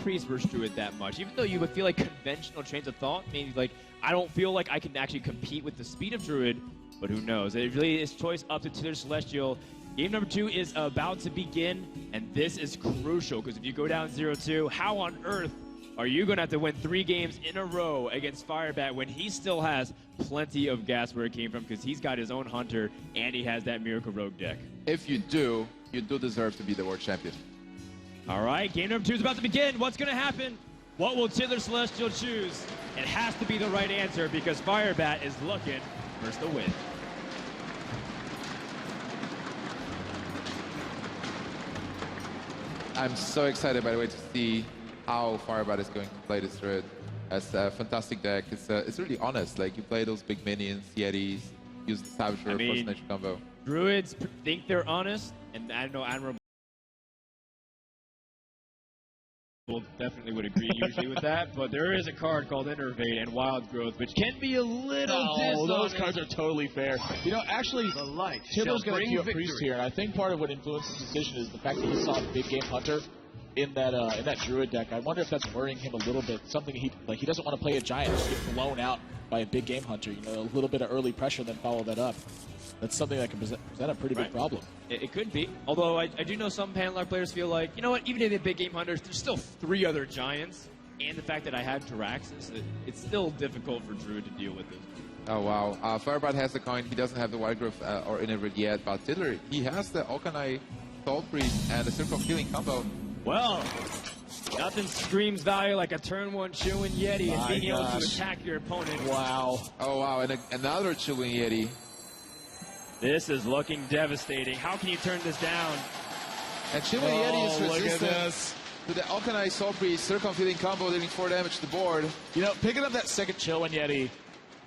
Priest versus Druid that much. Even though you would feel like conventional trains of thought, maybe like, I don't feel like I can actually compete with the speed of Druid, but who knows? It really is choice up to Tiddler Celestial. Game number 2 is about to begin, and this is crucial, because if you go down 0-2, how on earth are you going to have to win 3 games in a row against Firebat when he still has plenty of gas where it came from, because he's got his own Hunter, and he has that Miracle Rogue deck? If you do deserve to be the world champion. All right, game number 2 is about to begin. What's going to happen? What will Tiddler Celestial choose? It has to be the right answer, because Firebat is looking for the win. I'm so excited, by the way, to see how Firebat is going to play this Druid. It's a fantastic deck. It's really honest. Like, you play those big minions, Yetis, use the Savager for nature combo. Druids think they're honest, and I know Admirable definitely would agree usually with that, but there is a card called Innervate and Wild Growth, which can be a little dishonest. Those cards are totally fair. You know, actually, Tiddler's going to queue up Priest here, and I think part of what influenced his decision is the fact that he saw the big game Hunter in that Druid deck. I wonder if that's worrying him a little bit. Something he doesn't want to play a Giant, just get blown out by a big game Hunter. You know, a little bit of early pressure, then follow that up. That's something that can present a pretty big problem. It could be. Although I do know some Panlar players feel like, you know what, even in the big game Hunters, there's still 3 other Giants. And the fact that I have Taraxis, it's still difficult for Druid to deal with this. Oh, wow. Firebat has the coin. He doesn't have the Wild Growth or Innervate yet. But Tiddler, he has the Okanai Soul Priest and the Circle of Healing combo. Well, nothing screams value like a turn 1 Chewing Yeti and being able to attack your opponent. Wow. Oh, wow. And another Chewing Yeti. This is looking devastating. How can you turn this down? And Chewing Yeti is resistant to the Okanai Soul Priest, Circle of Healing combo, dealing 4 damage to the board. You know, picking up that second Chillin' Yeti,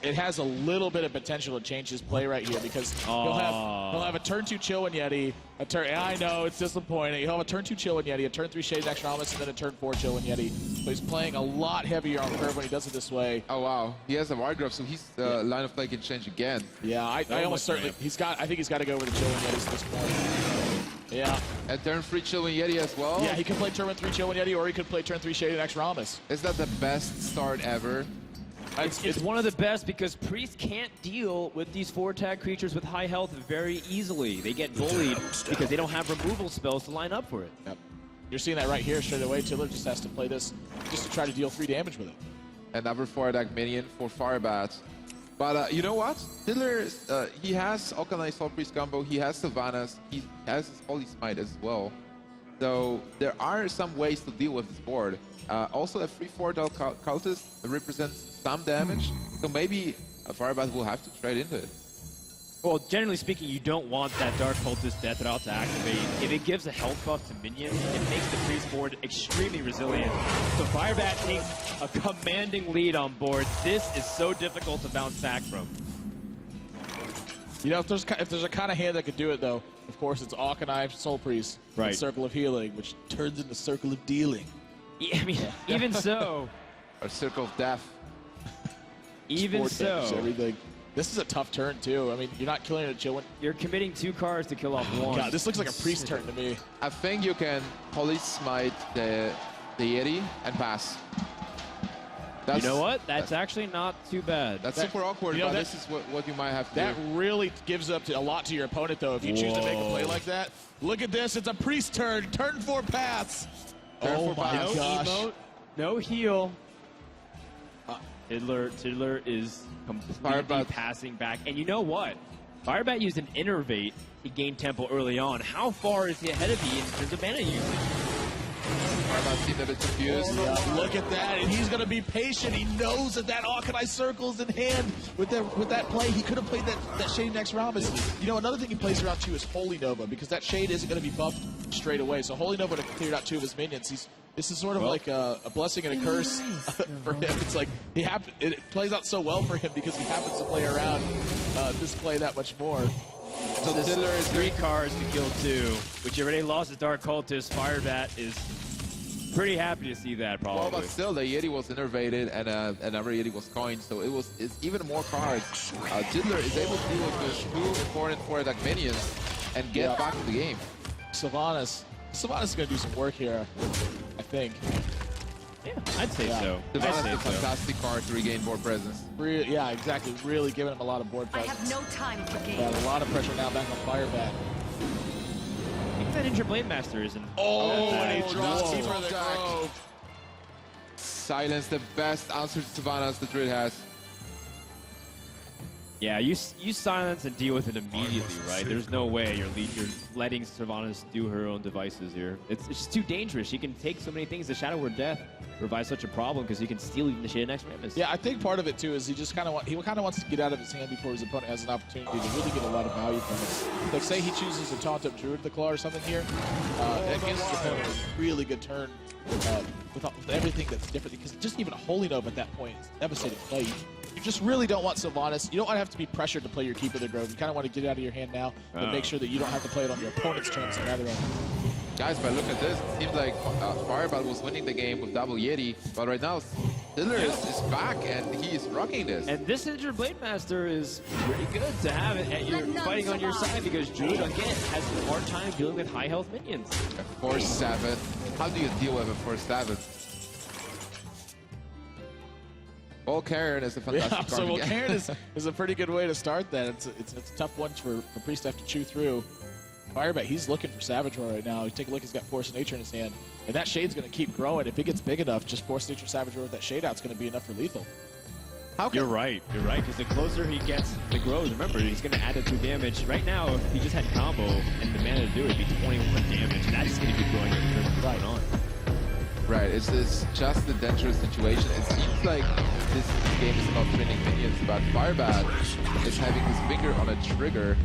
it has a little bit of potential to change his play right here, because he'll have a turn 2 Chillin' Yeti, I know, it's disappointing. He'll have a turn 2 Chillin' Yeti, a turn 3 Shades Extramus, and then a turn 4 Chillin' Yeti. So he's playing a lot heavier on curve when he does it this way. Oh, wow. He has a Wild Growth, so his line of play can change again. Yeah, I almost certainly, I think he's got to go over the Chillin' Yetis at this point. Yeah. And turn 3 Chillin' Yeti as well. Yeah, he could play turn 3 Chillin' Yeti, or he could play turn 3 Shades Extramus. Is that the best start ever? It's one of the best, because Priest can't deal with these 4-tag creatures with high health very easily. They get bullied because they don't have removal spells to line up for it. Yep. You're seeing that right here straight away. Tiddler just has to play this just to try to deal 3 damage with it. Another 4-tag minion for Firebat. But you know what? Tiddler, he has Okanai Soul Priest combo, he has Sylvanas, he has his Holy Smite as well. So there are some ways to deal with this board. Also, a free 4-tag cultist represents some damage, so maybe Firebat will have to trade into it. Well, generally speaking, you don't want that Dark Cultist Death Route to activate. If it gives a health buff to minions, it makes the Priest board extremely resilient. So Firebat takes a commanding lead on board. This is so difficult to bounce back from. You know, if there's a kind of hand that could do it, though, of course, it's Okanai Soul Priest, right? Circle of Healing, which turns into Circle of Dealing. Yeah, I mean, even so. Or Circle of Death. Even so. Everything. This is a tough turn, too. I mean, you're not killing it, Chillin'. You're committing 2 cards to kill off 1. God, this looks like a Priest turn to me. I think you can Holy Smite the Yeti and pass. You know what? That's actually not too bad. That's super awkward, but this is what you might have to do. That really gives up a lot to your opponent, though, if you choose to make a play like that. Look at this. It's a Priest turn. Turn 4 pass. Oh, my gosh. No emote, no heal. Tiddler is completely passing back. And you know what? Firebat used an Innervate. He gained tempo early on. How far is he ahead of you in terms of mana usage? Firebat seemed a bit confused. Yeah, look at that, and he's going to be patient. He knows that Okanai Circle's in hand. With that play, he could have played that Shade next round. You know, another thing he plays around too is Holy Nova, because that Shade isn't going to be buffed straight away. So Holy Nova would have cleared out 2 of his minions. This is sort of like a blessing and a curse for him. It's like it plays out so well for him because he happens to play around this play that much more. So Tiddler is 3 cards to kill 2, which he already lost his Dark Cultist. Firebat is pretty happy to see that, probably. Well, but still, the Yeti was innervated and another Yeti was coined, so it's even more cards. Tiddler is able to deal with 2 important 4-attack minions and get back to the game. Sylvanas is going to do some work here, I think. Yeah, I'd say so. Sylvanas I'd is say a so. fantastic card to regain board presence. Yeah, exactly. Really giving him a lot of board I presence. have no time for games. Got a lot of pressure now back on Firebat. I think that Ninja Blade Master isn't. Oh, and he drops whoa. Keeper of the Jack. Grove. Silence, the best answer to Sylvanas the Druid has. Yeah, you silence and deal with it immediately, right? There's no way you're letting Sylvanas do her own devices here. It's just too dangerous. She can take so many things. The Shadow Word Death provides such a problem because he can steal even the Shade next Rammus. Yeah, I think part of it too is he just kind of wants to get out of his hand before his opponent has an opportunity to really get a lot of value from it. Like say he chooses to taunt up Druid the Claw or something here, that gives his opponent a really good turn with everything that's different. Because just even a Holy Nova at that point is devastating play. You just really don't want Sylvanas. You don't want to have to be pressured to play your Keeper of the Grove. You kind of want to get it out of your hand now, but make sure that you don't have to play it on your opponent's turn. So rather Guys, but look at this. It seems like Firebat was winning the game with double Yeti, but right now Fiddler is back and he is rocking this. And this Ninja Blade Master is pretty good to have it at your fighting on your side because Druid, again, has a hard time dealing with high health minions. A 4-7. How do you deal with a 4-7? Well, Karen is a fantastic card. so Karen is a pretty good way to start that. It's a tough one for Priest to have to chew through. Firebat, he's looking for Savage Roar right now. You take a look, he's got Force of Nature in his hand. And that Shade's going to keep growing. If it gets big enough, just Force of Nature Savage Roar with that Shade out is going to be enough for lethal. You're right, because the closer he gets the grows, remember, he's going to add the 2 damage. Right now, if he just had combo and the mana to do it, it'd be 21 damage. And that's just going to keep growing every turn going on. Right, it's just a dangerous situation. It seems like this game is about training minions, but Firebat is having his finger on a trigger,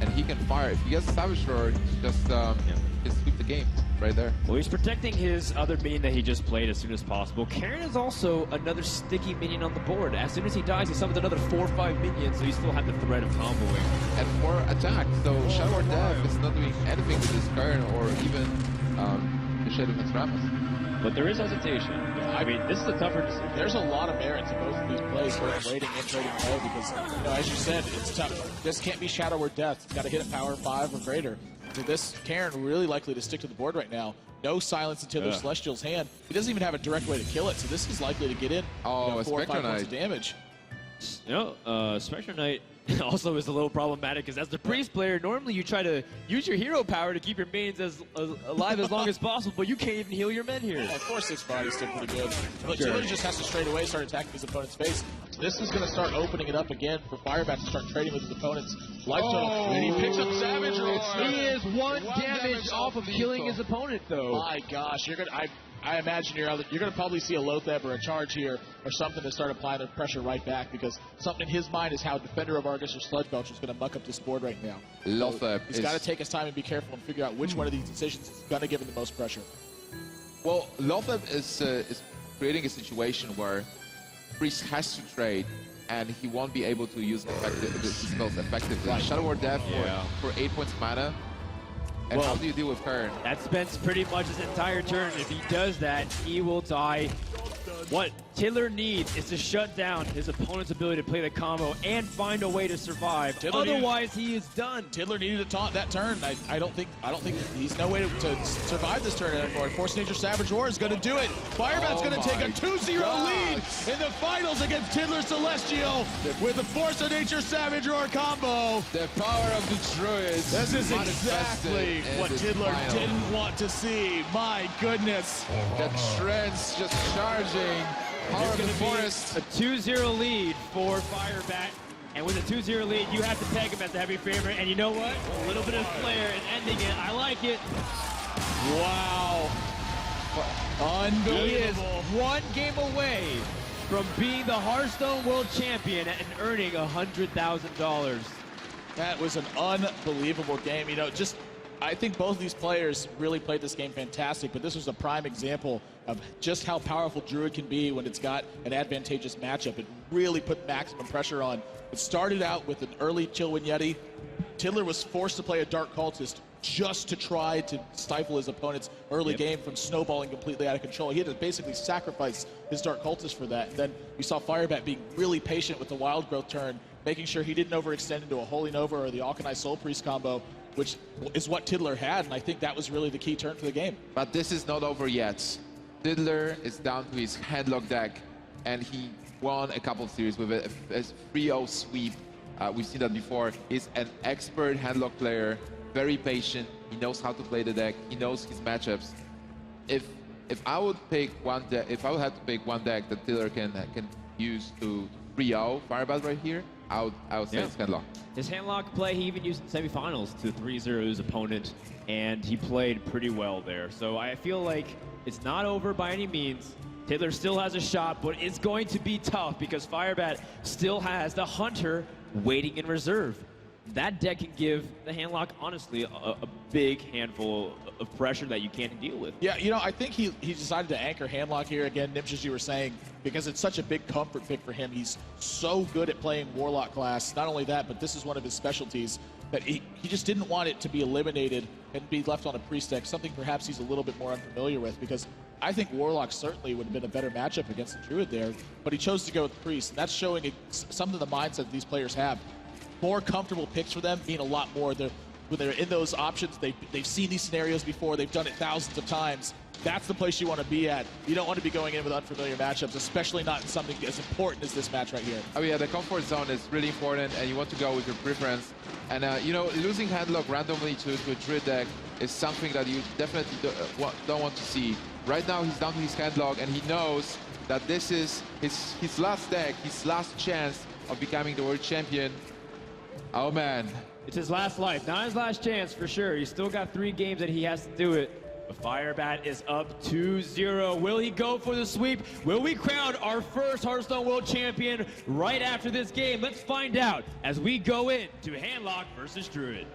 and he can fire. If he gets a Savage Roar, just sweep the game right there. Well, he's protecting his other minion that he just played as soon as possible. Karen is also another sticky minion on the board. As soon as he dies, he summons another 4 or 5 minions, so you still have the threat of comboing. And 4 attack, so Shadow Word Death is not doing anything with this Karen or even the Shade of Rammus. But there is hesitation. I mean, this is a tougher decision. There's a lot of merit to both of these plays, both raiding and trading low, because, as you said, it's tough. This can't be Shadow Word Death. It's got to hit a power 5 or greater. So this Karen really likely to stick to the board right now. No silence until there's Celestial's hand. He doesn't even have a direct way to kill it, so this is likely to get in 4 or 5 points of damage. Spectre Knight also is a little problematic because as the Priest player, normally you try to use your hero power to keep your minions as alive as long as possible, but you can't even heal your men here. Yeah, 4-6 body is still pretty good. But Sure. Taylor just has to straight away start attacking his opponent's face. This is going to start opening it up again for Firebat to start trading with his opponent's life total. And he picks up Savage Roar. He is one damage off of killing his opponent, though. My gosh, I imagine you're going to probably see a Lotheb or a charge here or something to start applying the pressure right back, because something in his mind is how Defender of Argus or Sludge Belcher is going to muck up this board right now. Lotheb He's got to take his time and be careful and figure out which one of these decisions is going to give him the most pressure. Well, Lotheb is creating a situation where Priest has to trade, and he won't be able to use his spells effectively. Right. Shadow Word Death for 8 points of mana. And how do you deal with Karen? That spends pretty much his entire turn. If he does that, he will die. What Tiddler needs is to shut down his opponent's ability to play the combo and find a way to survive. Otherwise, he is done. Tiddler needed to taunt that turn. I don't think he's no way to survive this turn anymore. Force Nature Savage Roar is going to do it. Firebat's going to take a 2-0 lead in the finals against Tiddler Celestial with the Force of Nature Savage Roar combo. The power of the Druids. This is exactly what Tiddler didn't want to see. My goodness. The Treads just charging. Power of the Forest. A 2-0 lead for Firebat. And with a 2-0 lead, you have to peg him as the heavy favorite. And you know what? A little bit of flair and ending it. I like it. Wow. Unbelievable. He is one game away from being the Hearthstone World Champion and earning $100,000. That was an unbelievable game. I think both of these players really played this game fantastic, but this was a prime example of just how powerful Druid can be when it's got an advantageous matchup. It really put maximum pressure on. It started out with an early Chillwind Yeti. Tiddler was forced to play a Dark Cultist just to try to stifle his opponent's early game from snowballing completely out of control. He had to basically sacrifice his Dark Cultist for that. And then you saw Firebat being really patient with the Wild Growth turn, making sure he didn't overextend into a Holy Nova or the Alkanai Soul Priest combo, which is what Tiddler had, and I think that was really the key turn for the game. But this is not over yet. Diddler is down to his handlock deck, and he won a couple of series with a 3-0 sweep. We've seen that before. He's an expert handlock player, very patient. He knows how to play the deck. He knows his matchups. If I would pick one deck, if I would have to pick one deck that Diddler can use to 3-0 Firebat right here, I would say it's handlock. His handlock play, he even used in semifinals to 3-0 his opponent, and he played pretty well there. So I feel like it's not over by any means. Diddler still has a shot, but it's going to be tough because Firebat still has the Hunter waiting in reserve. That deck can give the handlock, honestly, a big handful of pressure that you can't deal with. Yeah, you know, I think he decided to anchor handlock here again, Nimsh, as you were saying, because it's such a big comfort pick for him. He's so good at playing Warlock class. Not only that, but this is one of his specialties that he just didn't want it to be eliminated and be left on a priest deck, something perhaps he's a little bit more unfamiliar with, because I think Warlock certainly would have been a better matchup against the Druid there, but he chose to go with priest, and that's showing some of the mindset these players have. More comfortable picks for them mean a lot more. When they're in those options, they've seen these scenarios before, they've done it thousands of times. That's the place you want to be at. You don't want to be going in with unfamiliar matchups, especially not in something as important as this match right here. Oh yeah, the comfort zone is really important, and you want to go with your preference. And you know, losing handlock randomly to a Druid deck is something that you definitely don't want to see. Right now, he's down to his handlock, and he knows that this is his last deck, his last chance of becoming the world champion. Oh man. It's his last life, not his last chance for sure. He's still got 3 games that he has to do it. But Firebat is up 2-0. Will he go for the sweep? Will we crown our first Hearthstone World Champion right after this game? Let's find out as we go into Handlock versus Druid.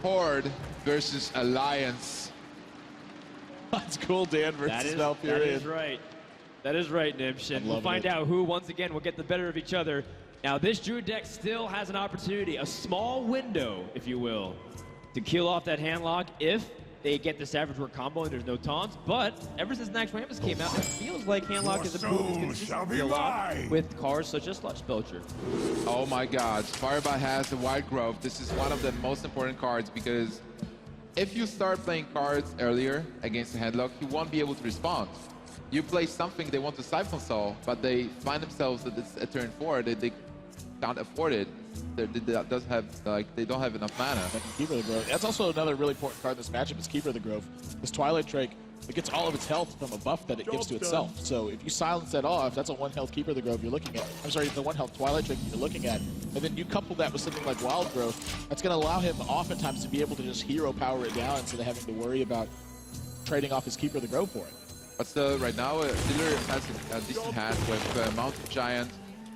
Horde versus Alliance. That's cool, Dan versus Valkyrian. That is right. That is right, Nimsh. And we'll find out who, once again, will get the better of each other. Now, this Druid deck still has an opportunity, a small window, if you will, to kill off that handlock if they get the Savage Work combo and there's no taunts. But ever since Nax Rammus came out, it feels like handlock is improving consistently a lot with cards such as Sludge Belcher. Oh my god, Firebat has the Wild Growth. This is one of the most important cards because if you start playing cards earlier against the handlock, you won't be able to respond. You play something they want to Siphon Soul, but they find themselves that it's a turn 4, they can't afford it. They don't have enough mana. Keeper of the Grove. That's also another really important card in this matchup is Keeper of the Grove. This Twilight Drake, it gets all of its health from a buff that it gives to itself. So if you silence that off, that's a 1 health Keeper of the Grove you're looking at. I'm sorry, the 1 health Twilight Drake you're looking at. And then you couple that with something like Wild Growth, that's going to allow him oftentimes to be able to just hero power it down instead of having to worry about trading off his Keeper of the Grove for it. But still, right now, Diddler has a decent hand with Mountain Giant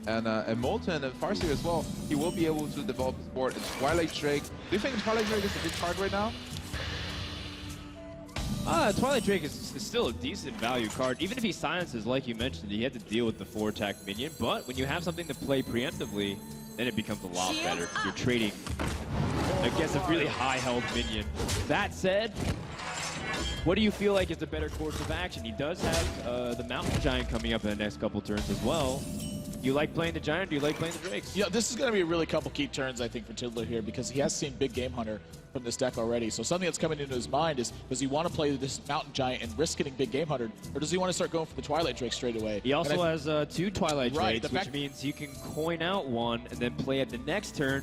and a Molten and Farseer as well. He will be able to develop his board. It's Twilight Drake. Do you think Twilight Drake is a big card right now? Twilight Drake is still a decent value card. Even if he silences, like you mentioned, he had to deal with the 4-attack minion. But when you have something to play preemptively, then it becomes a lot better. You're trading against a really high health minion. That said, what do you feel like is the better course of action? He does have the Mountain Giant coming up in the next couple turns as well. Do you like playing the Giant? Do you like playing the Drakes? Yeah, this is going to be a really couple key turns, I think, for Diddler here because he has seen Big Game Hunter from this deck already. So something that's coming into his mind is, does he want to play this Mountain Giant and risk getting Big Game Hunter, or does he want to start going for the Twilight Drake straight away? He also has 2 Twilight Drakes, right, which means you can coin out one and then play at the next turn.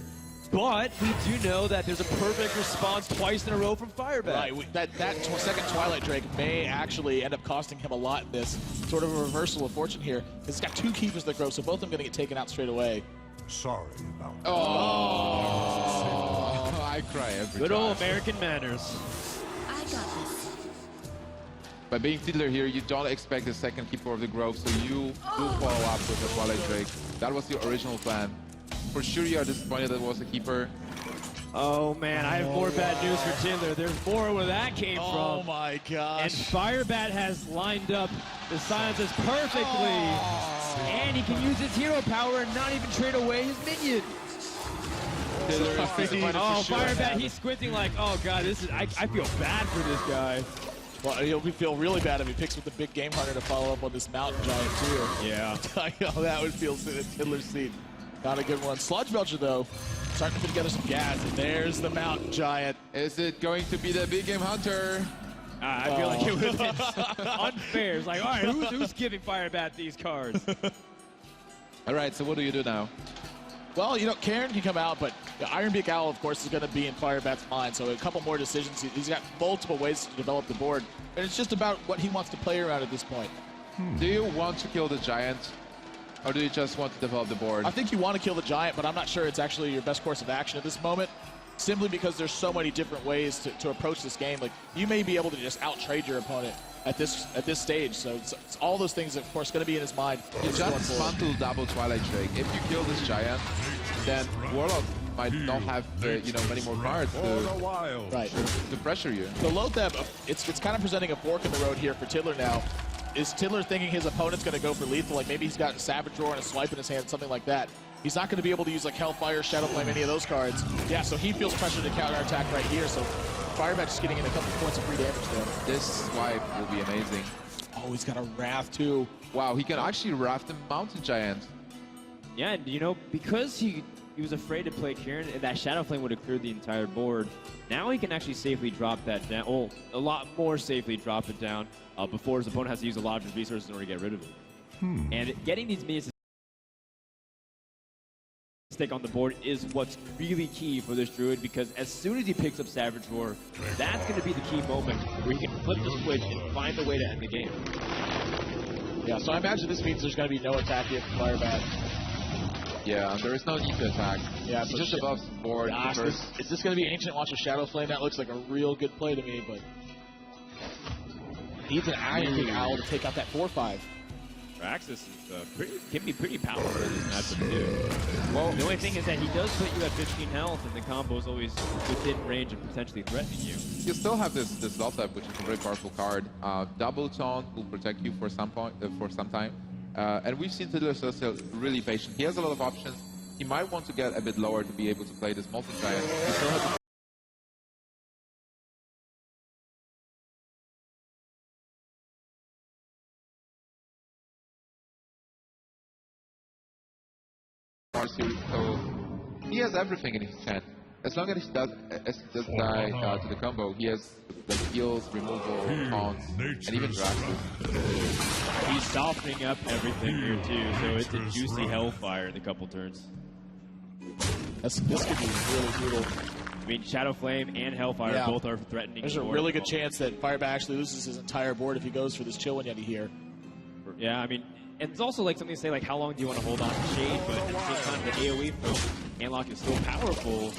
But we do know that there's a perfect response twice in a row from Firebat. Right, that second Twilight Drake may actually end up costing him a lot in this. Sort of a reversal of fortune here. It's got 2 Keepers that grow, so both of them going to get taken out straight away. Sorry about that. Oh, I cry every time. Good old American manners. I got this. By being Diddler here, you don't expect a second Keeper of the Grove, so you do follow up with the Twilight Drake. That was your original plan. For sure you are disappointed that it was a Keeper. Oh man, I have more bad news for Diddler. There's more where that came from. Oh my gosh. And Firebat has lined up the silences perfectly. And he can use his hero power and not even trade away his minion. Oh, Firebat, he's squinting like, oh god, this is I feel bad for this guy. Well, he'll feel really bad if he picks with the Big Game Hunter to follow up on this Mountain Giant too. Yeah. I know that would feel in Diddler's seat. Not a good one. Sludge Belcher, though, starting to put together some gas, and there's the Mountain Giant. Is it going to be the Big Game Hunter? I feel like it would have been unfair. It's like, all right, who's giving Firebat these cards? All right, so what do you do now? Well, you know, Karen can come out, but Ironbeak Owl, of course, is going to be in Firebat's mind. So a couple more decisions. He's got multiple ways to develop the board. And it's just about what he wants to play around at this point. Do you want to kill the giant? Or do you just want to develop the board? I think you want to kill the giant, but I'm not sure it's actually your best course of action at this moment. Simply because there's so many different ways to approach this game. Like, you may be able to just out-trade your opponent at this stage. So it's all those things, of course, going to be in his mind. It's just fun to double Twilight Drake. If you kill this giant, then Warlock might not have many more cards to pressure you. So Lotheb, it's kind of presenting a fork in the road here for Tiddler now. Is Tiddler thinking his opponent's going to go for lethal? Like maybe he's got a Savage Roar and a Swipe in his hand, something like that. He's not going to be able to use like Hellfire, Shadow Flame, any of those cards. Yeah, so he feels pressure to counterattack right here. So Firebat just getting in a couple points of free damage there. This swipe will be amazing. Oh, he's got a Wrath too. Wow, he can actually Wrath the Mountain Giant. Yeah, and you know, because he was afraid to play Kieran, and that Shadow Flame would have cleared the entire board. Now he can actually safely drop that down. Well, a lot more safely drop it down before his opponent has to use a lot of his resources in order to get rid of it. And getting these minions to stick on the board is what's really key for this Druid, because as soon as he picks up Savage Roar, that's going to be the key moment where he can flip the switch and find a way to end the game. Yeah, so I imagine this means there's going to be no attack here from Firebat. Yeah, there is no need to attack. Yeah, he's just above board. Gosh, is this going to be Ancient Watch of Shadow Flame? That looks like a real good play to me, but needs an Ironbeak Owl to take out that 4/5. Axis is can be pretty powerful in this matchup too. Well, the only thing is that he does put you at 15 health, and the combo is always within range and potentially threatening you. You still have this Lotheb, which is a very powerful card. Double Taunt will protect you for some time. And we've seen Tiddler still really patient. He has a lot of options. He might want to get a bit lower to be able to play this multi-giant. He still has series, so he has everything in his hand. As long as he doesn't die to the combo, he has the heals, removal, taunts, and even Draxus. He's softening up everything here too, so it's a juicy Hellfire in a couple turns. This could be really brutal. I mean, Shadow Flame and Hellfire both are threatening. There's a really good chance that Firebat actually loses his entire board if he goes for this Chill Yeti here. Yeah, I mean, and it's also like something to say, like, how long do you want to hold on to Shade? But at the same time, the AoE from Handlock is so powerful.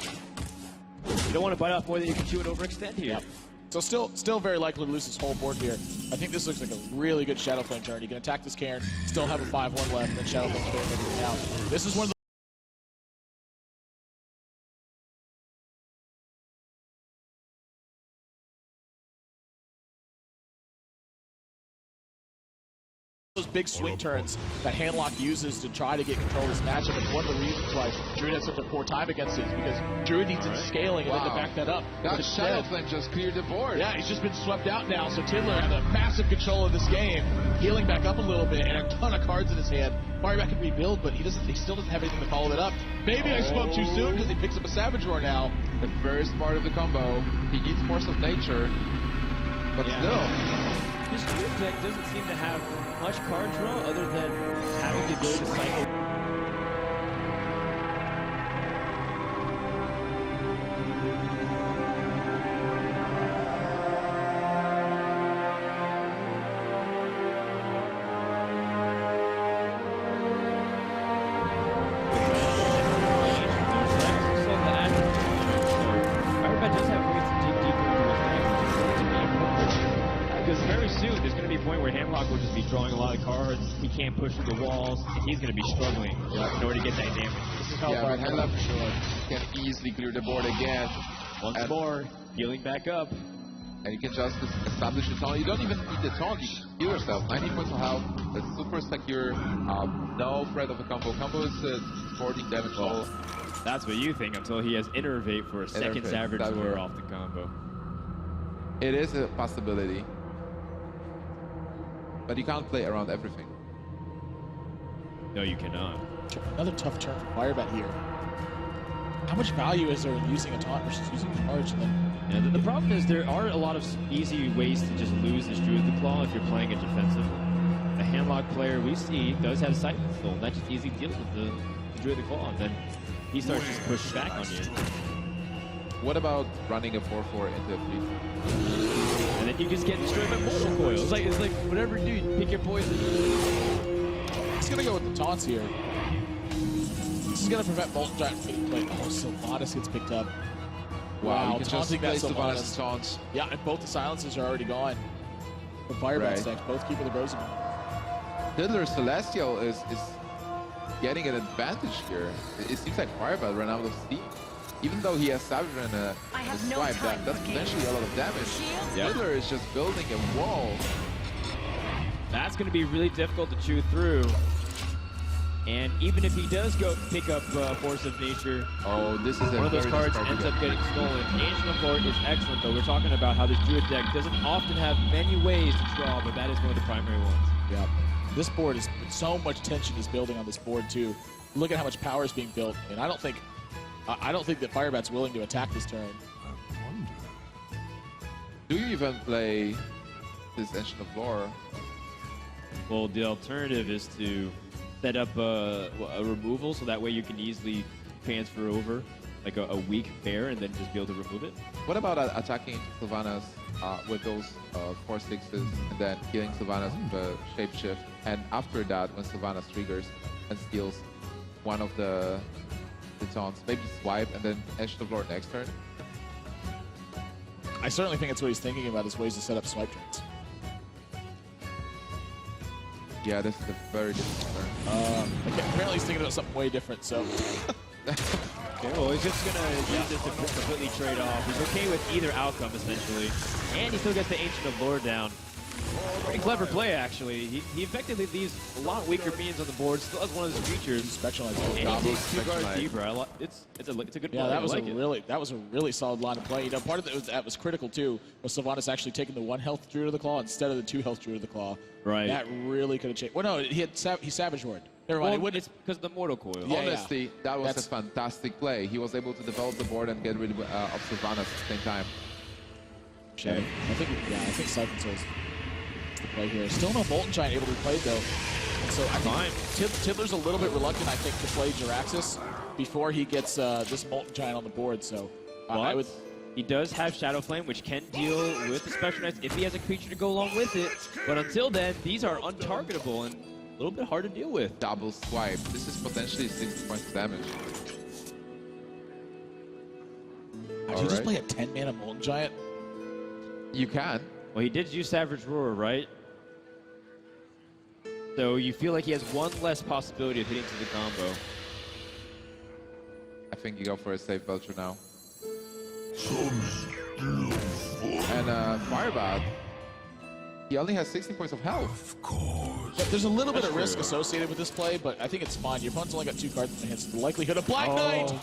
You don't want to bite off more than you can chew and overextend here. Yep. So still very likely to lose his whole board here. I think this looks like a really good Shadow Flame turn. You can attack this Cairn, still have a 5/1 left, and then Shadow Flame turn everything out. This is one of those big swing turns that Handlock uses to try to get control of this matchup, and one of the reasons why Druid has such a poor time against it is because Druid needs its scaling and then to back that up. That Shadow Flame just cleared the board. Yeah, he's just been swept out now, so Tiddler has a massive control of this game, healing back up a little bit, and a ton of cards in his hand. Firebat can rebuild, but he still doesn't have anything to follow that up. Maybe I spoke too soon because he picks up a Savage Roar now. The first part of the combo, he needs Force of Nature, but still. This Druid deck doesn't seem to have much card draw other than having the ability to cycle. There's going to be a point where Handlock will just be drawing a lot of cards. He can't push through the walls, and he's going to be struggling in order to get that damage. This is how Handlock can easily clear the board again. Once more, healing back up. And you can just establish the taunt. You don't even need the taunt, you can heal yourself. 19 points of health, that's super secure. No threat of a combo. Combo is 14 damage all. That's what you think until he has Innervate for a second Savage Roar off the combo. It is a possibility. But you can't play around everything. No, you cannot. Another tough turn for Firebat here. How much value is there in using a taunt versus using a charge? And then And the problem is there are a lot of easy ways to just lose this Druid Claw if you're playing it defensively. A handlock player we see does have Sight Soul, and that just easily deals with the Druid Claw, and then he starts just pushing back on you. What about running a 4/4 into a 3? And then you just get destroyed by Mortal Coil. It's like whatever you do, pick your poison. He's going to go with the taunts here. This is going to prevent Molten Giant from getting played. Oh, Sylvanas gets picked up. Wow, you can just play Sylvanas' taunts. Yeah, and both the silences are already gone. The Firebat stacks, both keeping the Rosen. Diddler Celestial is getting an advantage here. It seems like Firebat ran out of steam. Even though he has Savage and a swipe, that's potentially a lot of damage. Yep. Diddler is just building a wall. That's going to be really difficult to chew through. And even if he does go pick up Force of Nature, this is one of those cards ends up getting stolen. Ancient of Lore is excellent, though. We're talking about how this Druid deck doesn't often have many ways to draw, but that is one of the primary ones. Yeah. This board is so much tension is building on this board too. Look at how much power is being built, and I don't think that Firebat's willing to attack this turn. Do you even play this Ancient of Lore? Well, the alternative is to set up a removal, so that way you can easily transfer over like a weak pair and then just be able to remove it. What about attacking Sylvanas with those 4/6s and then killing Sylvanas with a shapeshift, and after that, when Sylvanas triggers and steals one of the taunts, maybe swipe and then Ancient of Lore next turn? I certainly think it's what he's thinking about, is ways to set up swipe turns. Yeah, this is a very different turn. Okay, apparently he's thinking about something way different, so. Okay, well, he's just going to use this to completely trade off. He's okay with either outcome, essentially. And he still gets the Ancient of Lore down. Pretty clever play, actually. He effectively leaves a lot weaker minions on the board, still has one of his creatures. Specialized. And he takes 2 guards deeper. It's a good play. Yeah, that was like a really solid line of play. You know, part of that was critical too, was Sylvanas actually taking the 1 health Druid of the Claw instead of the 2 health Druid of the Claw. Right. That really could have changed. Well, no, he Savage Ward. Never mind. Well, it's because of the Mortal Coil. Yeah, Honestly, that was a fantastic play. He was able to develop the board and get rid of Sylvanas at the same time. Okay. I think Siphon Soul's the play here. Still no Molten Giant able to be played though. And so I think Tiddler's a little bit reluctant, I think, to play Jiraxxus before he gets this Molten Giant on the board. So I would. He does have Shadow Flame, which can deal with the Specialized if he has a creature to go along with it. But until then, these are untargetable and a little bit hard to deal with. Double swipe. This is potentially 60 points of damage. Did you just play a 10-mana Molten Giant? You can. Well, he did use Savage Roar, right? So you feel like he has one less possibility of hitting to the combo. I think you go for a safe Belcher now. And Firebat, he only has 16 points of health. Of course. But there's a little bit of risk associated with this play, but I think it's fine. Your opponent's only got 2 cards in the hand, so the likelihood of Black Knight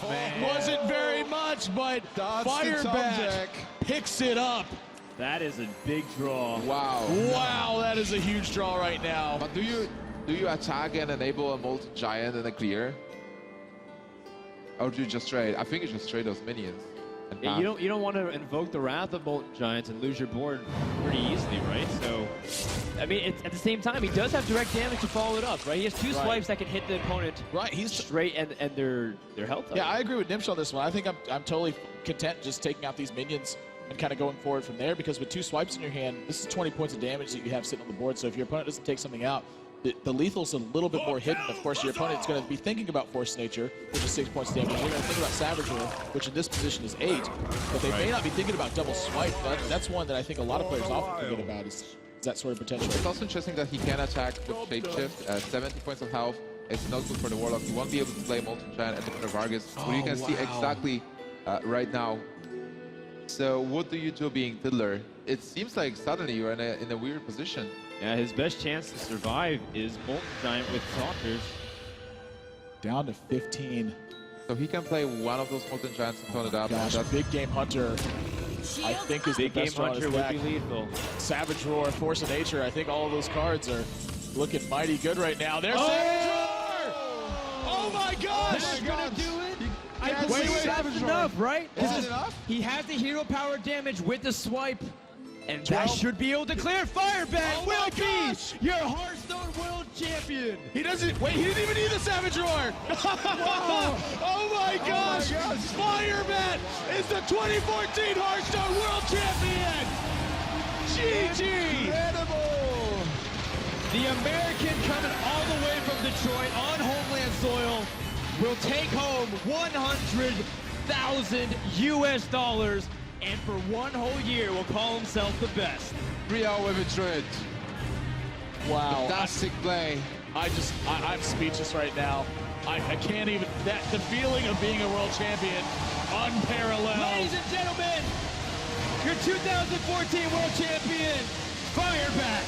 wasn't very much, but Firebat picks it up. That is a big draw. Wow. Wow, that is a huge draw right now. But do you attack and enable a Molten Giant and a clear? Or do you just trade? I think you just trade those minions. Yeah, you don't want to invoke the Wrath of Molten Giants and lose your board pretty easily, right? So, I mean, at the same time, he does have direct damage to follow it up, right? He has 2 swipes that can hit the opponent straight and their health up. Yeah, I agree with Nimsh on this one. I think I'm totally content just taking out these minions and kind of going forward from there, because with 2 swipes in your hand, this is 20 points of damage that you have sitting on the board. So if your opponent doesn't take something out, the lethal's a little bit more hidden. Of course, your opponent's going to be thinking about Force Nature, which is 6 points of damage. They're going to think about Savage Roar, which in this position is 8. But they may not be thinking about double swipe. That's one that I think a lot of players often forget about, is that sort of potential. It's also interesting that he can attack with Shapeshift. 70 points of health. It's not good for the Warlock. He won't be able to play Molten Giant at the front of Vargas. But you can see exactly right now. So what do you do being Tiddler? It seems like suddenly you're in a weird position. Yeah, his best chance to survive is Molten Giant with Taunters. Down to 15. So he can play one of those Molten Giants and tone it up. Gosh, Big Game Hunter, I think, is Big the Game best draw in Hunter his would deck. be lethal. Savage Roar, Force of Nature. I think all of those cards are looking mighty good right now. There's Savage Roar! Oh my gosh! That's gonna do it. I Yes. believe Wait, that's enough, right? Is This it enough? He has the hero power damage with the swipe, and 12. that should be able to clear. Firebat Oh will my be gosh! your Hearthstone World Champion. He doesn't. Wait, he didn't even need the Savage Roar. Oh my gosh! Firebat is the 2014 Hearthstone World Champion. GG. Incredible! The American coming all the way from Detroit on homeland soil will take home 100,000 US dollars, and for one whole year will call himself the best. 3-0 with a Druid. Wow. Fantastic play. I'm speechless right now. I can't even. The feeling of being a world champion, unparalleled. Ladies and gentlemen, your 2014 world champion, Firebat.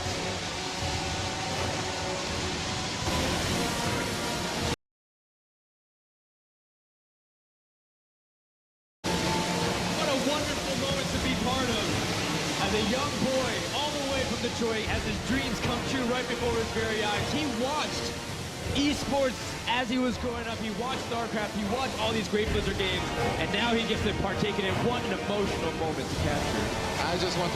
What a wonderful moment to be part of. As a young boy, all the way from Detroit, as his dreams come true right before his very eyes. He watched esports as he was growing up. He watched StarCraft. He watched all these great Blizzard games. And now he gets to partake in it. What an emotional moment to capture. I just want to